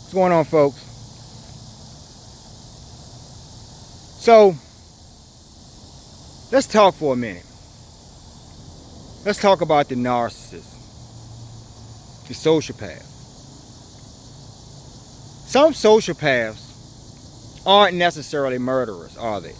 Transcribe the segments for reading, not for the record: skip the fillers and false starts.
What's going on, folks? So, let's talk for a minute. Let's talk about the narcissist, the sociopath. Some sociopaths aren't necessarily murderers, are they?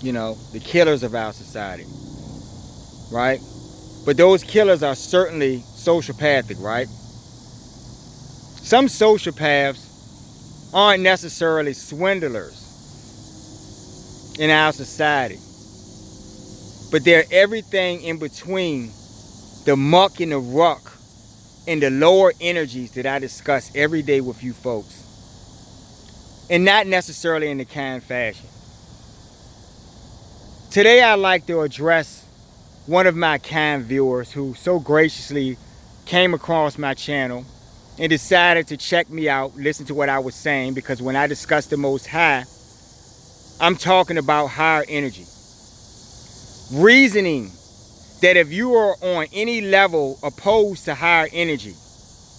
You know, the killers of our society, right? But those killers are certainly sociopathic, right? Some sociopaths aren't necessarily swindlers in our society, but they're everything in between the muck and the ruck and the lower energies that I discuss every day with you folks, and not necessarily in the kind fashion. Today I'd like to address one of my kind viewers who so graciously came across my channel and decided to check me out, listen to what I was saying, because when I discuss the Most High, I'm talking about higher energy. Reasoning that if you are on any level opposed to higher energy,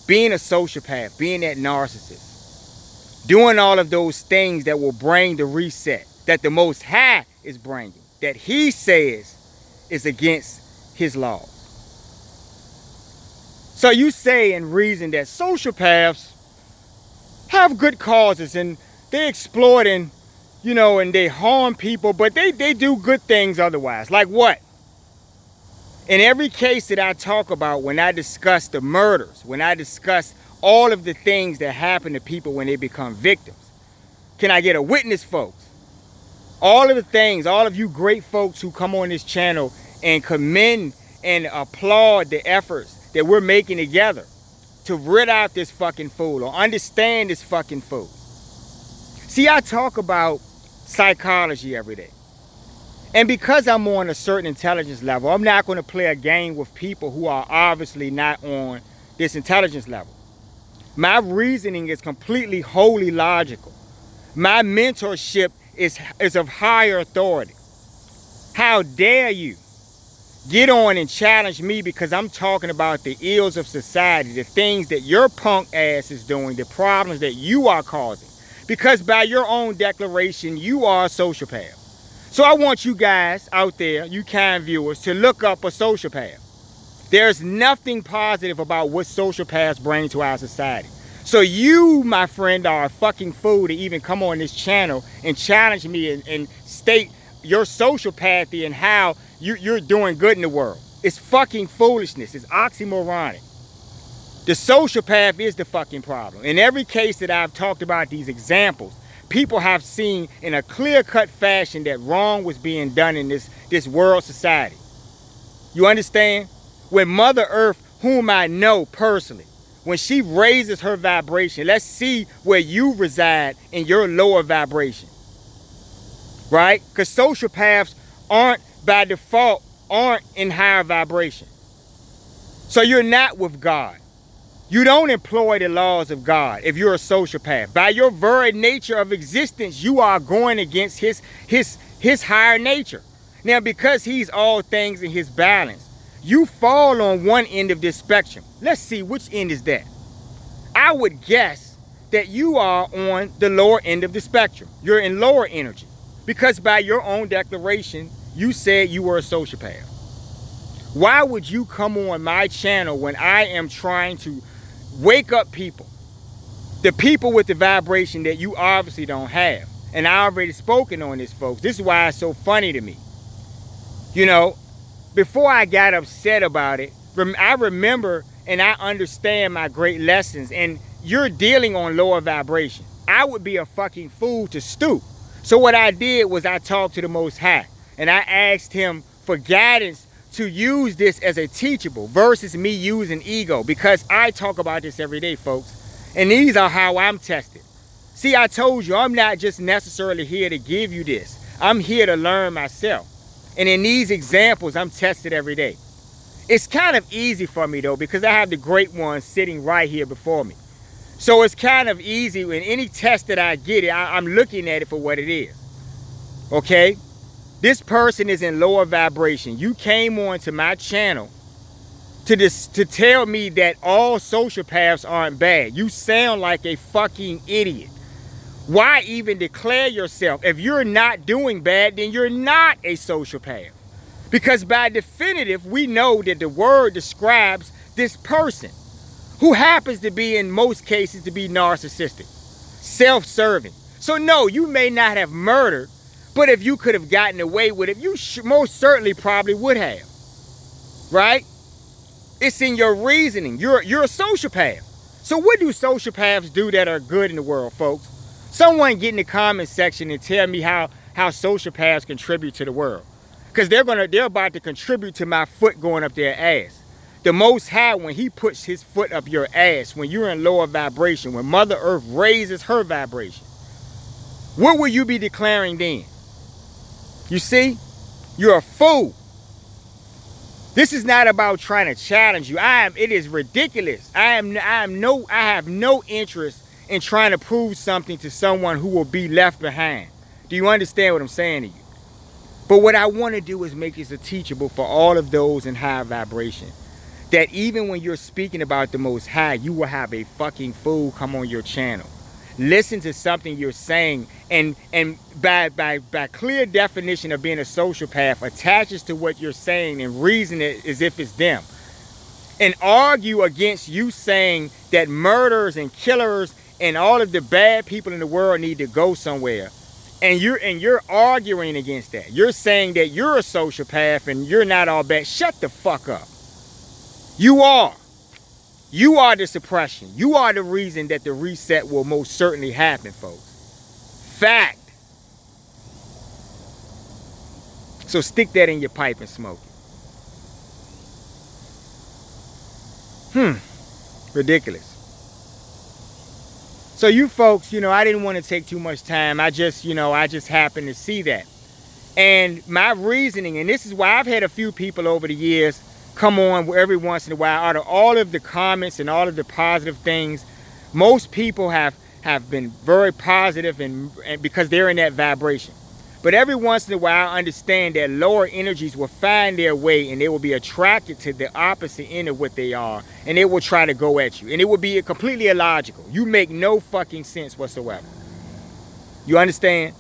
being a sociopath, being that narcissist, doing all of those things that will bring the reset that the Most High is bringing, that he says is against his laws. So you say and reason that sociopaths have good causes and they exploit and, and they harm people, but they do good things otherwise. Like what? In every case that I talk about, when I discuss the murders, when I discuss all of the things that happen to people when they become victims, can I get a witness, folks? All of the things, all of you great folks who come on this channel and commend and applaud the efforts that we're making together to rid out this fucking fool or understand this fucking fool. See, I talk about psychology every day. And because I'm on a certain intelligence level, I'm not going to play a game with people who are obviously not on this intelligence level. My reasoning is completely wholly logical. My mentorship is of higher authority. How dare you get on and challenge me because I'm talking about the ills of society, the things that your punk ass is doing, the problems that you are causing. Because by your own declaration, you are a sociopath. So I want you guys out there, you kind viewers, to look up a sociopath. There's nothing positive about what sociopaths bring to our society. So you, my friend, are a fucking fool to even come on this channel and challenge me and state your sociopathy and how you're doing good in the world. It's fucking foolishness. It's oxymoronic. The sociopath is the fucking problem. In every case that I've talked about these examples, people have seen in a clear-cut fashion that wrong was being done in this world society. You understand? When Mother Earth, whom I know personally, when she raises her vibration, let's see where you reside in your lower vibration. Right? Because sociopaths aren't, by default, aren't in higher vibration. So you're not with God. You don't employ the laws of God if you're a sociopath. By your very nature of existence, you are going against his higher nature. Now, because he's all things in his balance, you fall on one end of this spectrum. Let's see, which end is that? I would guess that you are on the lower end of the spectrum. You're in lower energy. Because by your own declaration, you said you were a sociopath. Why would you come on my channel when I am trying to wake up people? The people with the vibration that you obviously don't have. And I already spoken on this, folks. This is why it's so funny to me. Before I got upset about it, I remember and I understand my great lessons. And you're dealing on lower vibration. I would be a fucking fool to stoop. So what I did was I talked to the Most High. And I asked him for guidance to use this as a teachable versus me using ego, because I talk about this every day, folks, and these are how I'm tested. See, I told you I'm not just necessarily here to give you this. I'm here to learn myself, and in these examples I'm tested every day. It's kind of easy for me though, because I have the great ones sitting right here before me. So it's kind of easy. In any test that I get, I'm looking at it for what it is. Okay? This person is in lower vibration. You came on to my channel to tell me that all sociopaths aren't bad. You sound like a fucking idiot. Why even declare yourself? If you're not doing bad, then you're not a sociopath. Because by definitive, we know that the word describes this person who happens to be, in most cases, to be narcissistic, self-serving. So no, you may not have murdered, but if you could have gotten away with it, you most certainly probably would have. Right? It's in your reasoning. You're a sociopath. So what do sociopaths do that are good in the world, folks? Someone get in the comment section and tell me how sociopaths contribute to the world. Because they're about to contribute to my foot going up their ass. The Most High, when he puts his foot up your ass, when you're in lower vibration, when Mother Earth raises her vibration, what will you be declaring then? You see? You're a fool. This is not about trying to challenge you. It is ridiculous. I have no interest in trying to prove something to someone who will be left behind. Do you understand what I'm saying to you? But what I want to do is make this a teachable for all of those in high vibration. That even when you're speaking about the Most High, you will have a fucking fool come on your channel. Listen to something you're saying, and by clear definition of being a sociopath, attaches to what you're saying and reason it as if it's them. And argue against you saying that murderers and killers and all of the bad people in the world need to go somewhere. And you're arguing against that. You're saying that you're a sociopath and you're not all bad. Shut the fuck up. You are. You are the suppression. You are the reason that the reset will most certainly happen, folks. Fact. So stick that in your pipe and smoke it. Ridiculous. So you folks, I didn't want to take too much time. I just happened to see that. And my reasoning, and this is why I've had a few people over the years come on every once in a while. Out of all of the comments and all of the positive things, most people have been very positive and because they're in that vibration. But every once in a while, I understand that lower energies will find their way and they will be attracted to the opposite end of what they are. And they will try to go at you. And it will be completely illogical. You make no fucking sense whatsoever. You understand?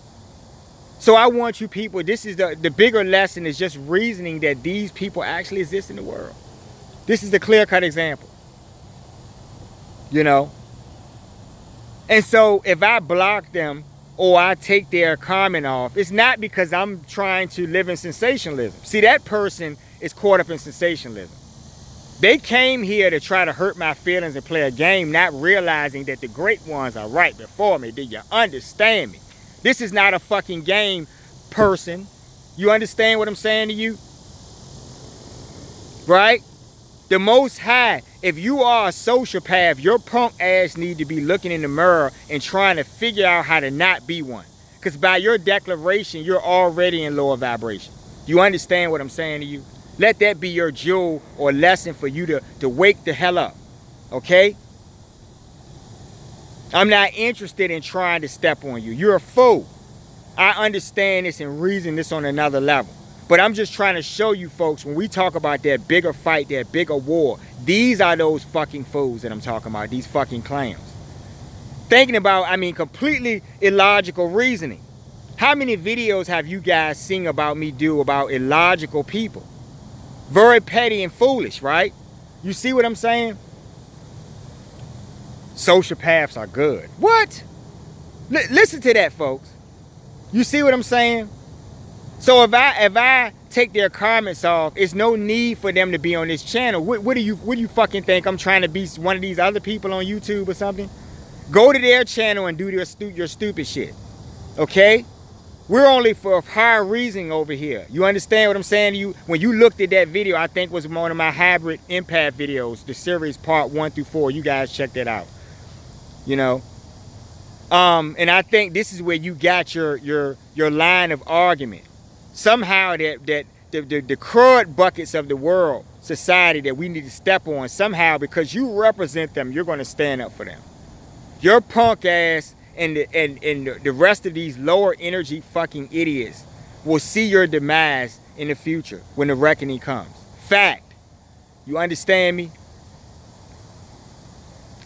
So I want you people, this is the bigger lesson is just reasoning that these people actually exist in the world. This is the clear-cut example. And so if I block them, or I take their comment off, it's not because I'm trying to live in sensationalism. See, that person is caught up in sensationalism. They came here to try to hurt my feelings and play a game, not realizing that the great ones are right before me. Do you understand me? This is not a fucking game, person. You understand what I'm saying to you? Right? The Most High, if you are a sociopath, your punk ass need to be looking in the mirror and trying to figure out how to not be one. Because by your declaration, you're already in lower vibration. You understand what I'm saying to you? Let that be your jewel or lesson for you to wake the hell up. Okay? I'm not interested in trying to step on you. You're a fool. I understand this and reason this on another level. But I'm just trying to show you folks, when we talk about that bigger fight, that bigger war, these are those fucking fools that I'm talking about, these fucking clowns. Thinking about, completely illogical reasoning. How many videos have you guys seen about me do about illogical people? Very petty and foolish, right? You see what I'm saying? Sociopaths are good. What? Listen to that, folks. You see what I'm saying? So if I take their comments off, it's no need for them to be on this channel. What do you fucking think? I'm trying to be one of these other people on YouTube or something? Go to their channel and do your stupid shit. Okay? We're only for higher reasoning over here. You understand what I'm saying to you? When you looked at that video, I think was one of my hybrid empath videos, the series part 1 through 4. You guys check that out. And I think this is where you got your line of argument. Somehow that the crud buckets of the world, society that we need to step on, somehow because you represent them, you're going to stand up for them. Your punk ass and the rest of these lower energy fucking idiots will see your demise in the future when the reckoning comes. Fact. You understand me?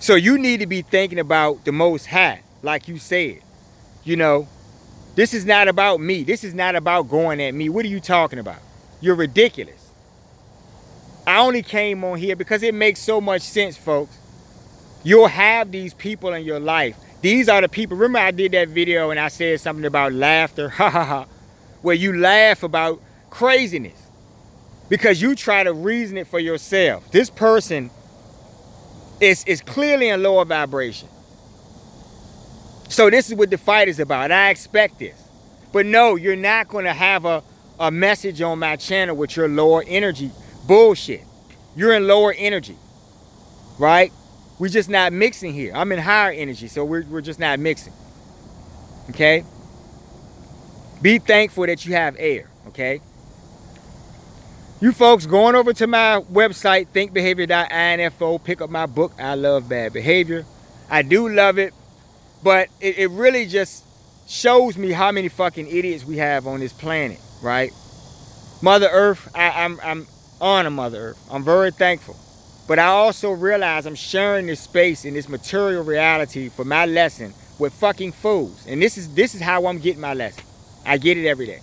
So you need to be thinking about the Most High, like you said. You know, this is not about me. This is not about going at me. What are you talking about? You're ridiculous. I only came on here because it makes so much sense, folks. You'll have these people in your life. These are the people. Remember I did that video and I said something about laughter, ha ha ha, where you laugh about craziness because you try to reason it for yourself. This person is clearly in lower vibration. So this is what the fight is about. I expect this. But no, you're not going to have a message on my channel with your lower energy bullshit. You're in lower energy, right? We're just not mixing here. I'm in higher energy, so we're just not mixing. Okay? Be thankful that you have air, okay? You folks going over to my website, thinkbehavior.info, pick up my book, I Love Bad Behavior. I do love it, but it really just shows me how many fucking idiots we have on this planet, right? Mother Earth, I'm on Mother Earth. I'm very thankful. But I also realize I'm sharing this space in this material reality for my lesson with fucking fools. And this is how I'm getting my lesson. I get it every day.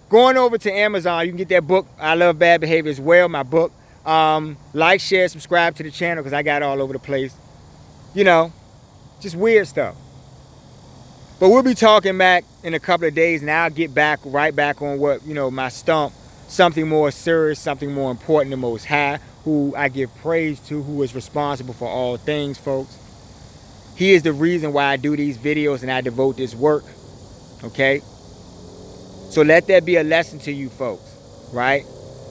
Going over to Amazon, you can get that book, I Love Bad Behavior as well, my book. Like, share, subscribe to the channel because I got it all over the place. You know, just weird stuff. But we'll be talking back in a couple of days and I'll get back right back on what, you know, my stump. Something more serious, something more important, the Most High, who I give praise to, who is responsible for all things, folks. He is the reason why I do these videos and I devote this work, okay? So let that be a lesson to you folks, right?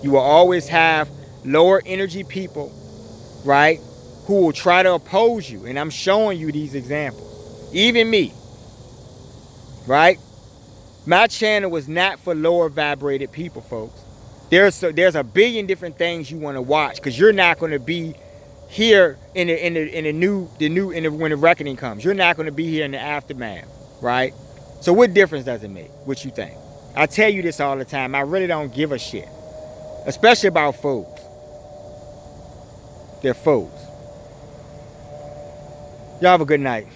You will always have lower energy people, right, who will try to oppose you. And I'm showing you these examples. Even me, right? My channel was not for lower vibrated people, folks. There's a billion different things you want to watch because you're not going to be here when the reckoning comes. You're not going to be here in the aftermath, right? So what difference does it make? What you think? I tell you this all the time. I really don't give a shit, especially about fools. They're fools. Y'all have a good night.